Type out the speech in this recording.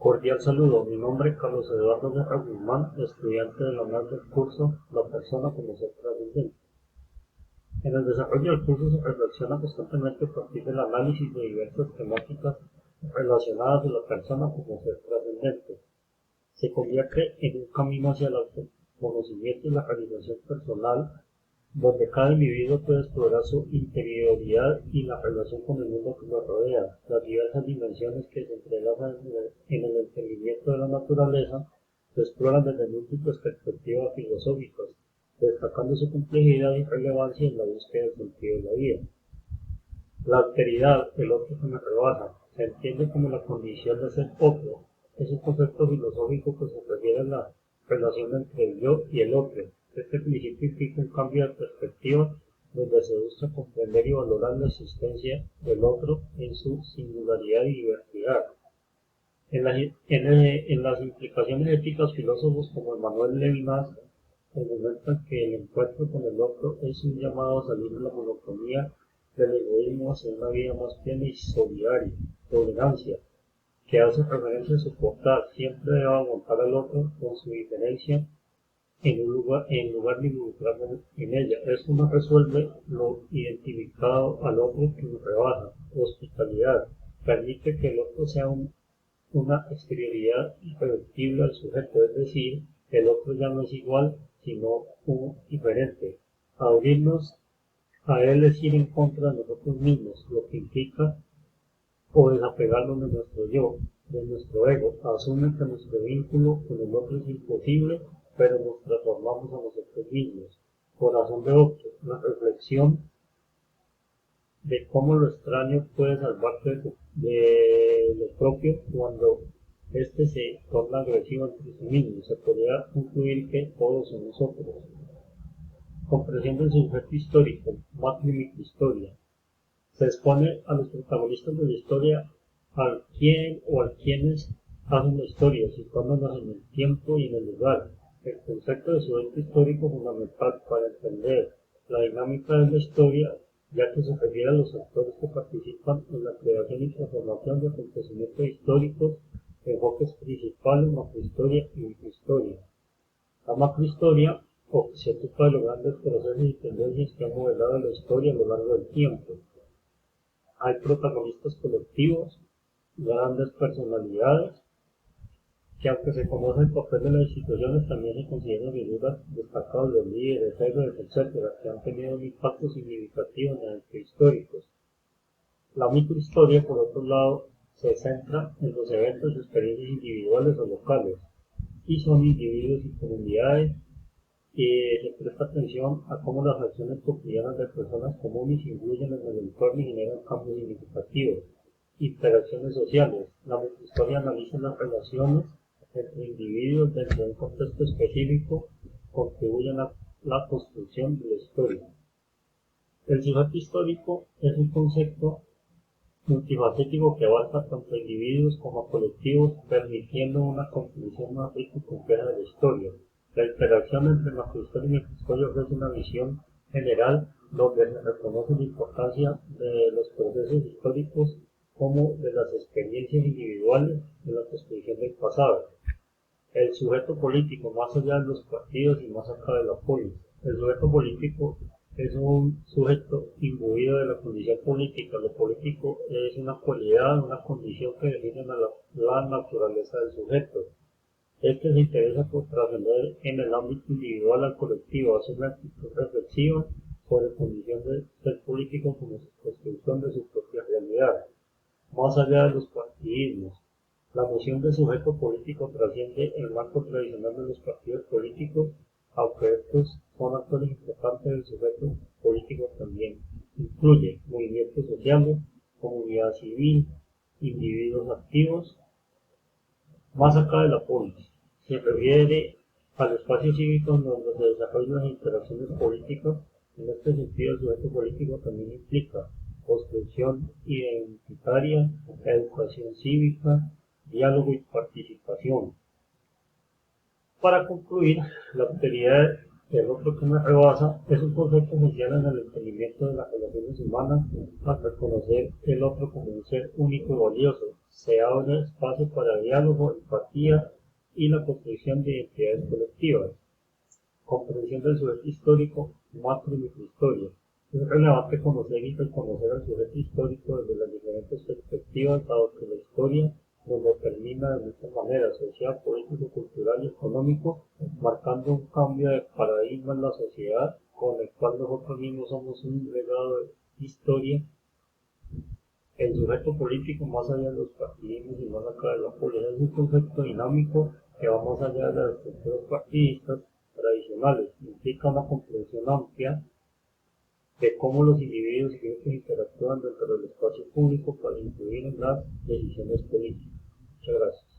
Cordial saludo, mi nombre es Carlos Eduardo Guerra Guzmán, estudiante de la UNAM del curso La persona como ser trascendente. En el desarrollo del curso se reflexiona constantemente a partir del análisis de diversas temáticas relacionadas a la persona como ser trascendente. Se convierte en un camino hacia el autoconocimiento y la realización personal, donde cada individuo puede explorar su interioridad y la relación con el mundo que lo rodea, las diversas dimensiones que se entrelazan en el entendimiento de la naturaleza, se exploran desde múltiples perspectivas filosóficas, destacando su complejidad y relevancia en la búsqueda del sentido de la vida. La alteridad, el otro que me rebasa, se entiende como la condición de ser otro. Es un concepto filosófico que se refiere a la relación entre el yo y el otro. Este principio implica un cambio de perspectiva donde se busca comprender y valorar la existencia del otro en su singularidad y diversidad. En las implicaciones éticas, filósofos como Emmanuel Levinas argumentan que el encuentro con el otro es un llamado a salir de la monotonía del egoísmo hacia una vida más plena y solidaria. Tolerancia, que hace referencia a soportar, siempre debe aguantar al otro con su diferencia en lugar de involucrarme en ella. Esto no resuelve lo identificado al otro que nos rebasa. Hospitalidad, permite que el otro sea una exterioridad irreductible al sujeto, es decir, el otro ya no es igual, sino un diferente. Abrirnos a él es ir en contra de nosotros mismos, lo que implica o desapegarnos de nuestro yo, de nuestro ego. Asume que nuestro vínculo con el otro es imposible, pero nos transformamos a nosotros mismos. Corazón de otro, una reflexión de cómo lo extraño puede salvarte de lo propio cuando éste se torna agresivo entre sí mismo. Se podría concluir que todos somos nosotros. Comprensión del sujeto histórico, macro y microhistoria. Se expone a los protagonistas de la historia, al quién o al quienes hacen la historia, situándonos en el tiempo y en el lugar. El concepto de sujeto histórico fundamental para entender la dinámica de la historia, ya que se refiere a los actores que participan en la creación y transformación de acontecimientos históricos, enfoques principales, macrohistoria y microhistoria. La macrohistoria se ocupa de los grandes procesos y tendencias que han modelado la historia a lo largo del tiempo. Hay protagonistas colectivos, grandes personalidades, que aunque se conoce el papel de las instituciones, también se consideran figuras destacables, líderes, héroes, etc., que han tenido un impacto significativo en eventos históricos. La microhistoria, por otro lado, se centra en los eventos y experiencias individuales o locales, y son individuos y comunidades, y se presta atención a cómo las acciones cotidianas de personas comunes influyen en el entorno y generan cambios significativos. Interacciones sociales. La microhistoria analiza las relaciones entre individuos dentro de un contexto específico, contribuyen a la construcción de la historia. El sujeto histórico es un concepto multifacético que abarca tanto a individuos como a colectivos, permitiendo una comprensión más rica y compleja de la historia. La interacción entre macrohistoria y microhistoria ofrece una visión general donde se reconoce la importancia de los procesos históricos como de las experiencias individuales de la construcción del pasado. El sujeto político, más allá de los partidos y más acá de la polis. El sujeto político es un sujeto imbuido de la condición política. Lo político es una cualidad, una condición que define la naturaleza del sujeto. Este se interesa por trascender en el ámbito individual al colectivo, hace una actitud reflexiva sobre la condición de ser político como construcción de su propia realidad. Más allá de los partidismos, la noción de sujeto político trasciende el marco tradicional de los partidos políticos, aunque estos son actores importantes del sujeto político también. Incluye movimientos sociales, comunidad civil, individuos activos. Más acá de la polis, se refiere al espacio cívico donde se desarrollan las interacciones políticas. En este sentido, el sujeto político también implica construcción identitaria, educación cívica, diálogo y participación. Para concluir, la alteridad El otro que me rebasa es un concepto esencial en el entendimiento de las relaciones humanas, al reconocer el otro como un ser único y valioso. Se abre espacio para diálogo, empatía y la construcción de identidades colectivas. Comprensión del sujeto histórico, macro y microhistoria. Es relevante conocer y reconocer al sujeto histórico desde las diferentes perspectivas, dado que la historia nos determina de muchas maneras: social, político, cultural y económico, marcando un cambio de paradigma en la sociedad, con el cual nosotros mismos somos un legado de historia. El sujeto político, más allá de los partidismos y más acá de la política, es un concepto dinámico que va más allá de las estructuras partidistas tradicionales. Implica una comprensión amplia de cómo los individuos y grupos interactúan dentro del espacio público para influir en las decisiones políticas. Muchas gracias.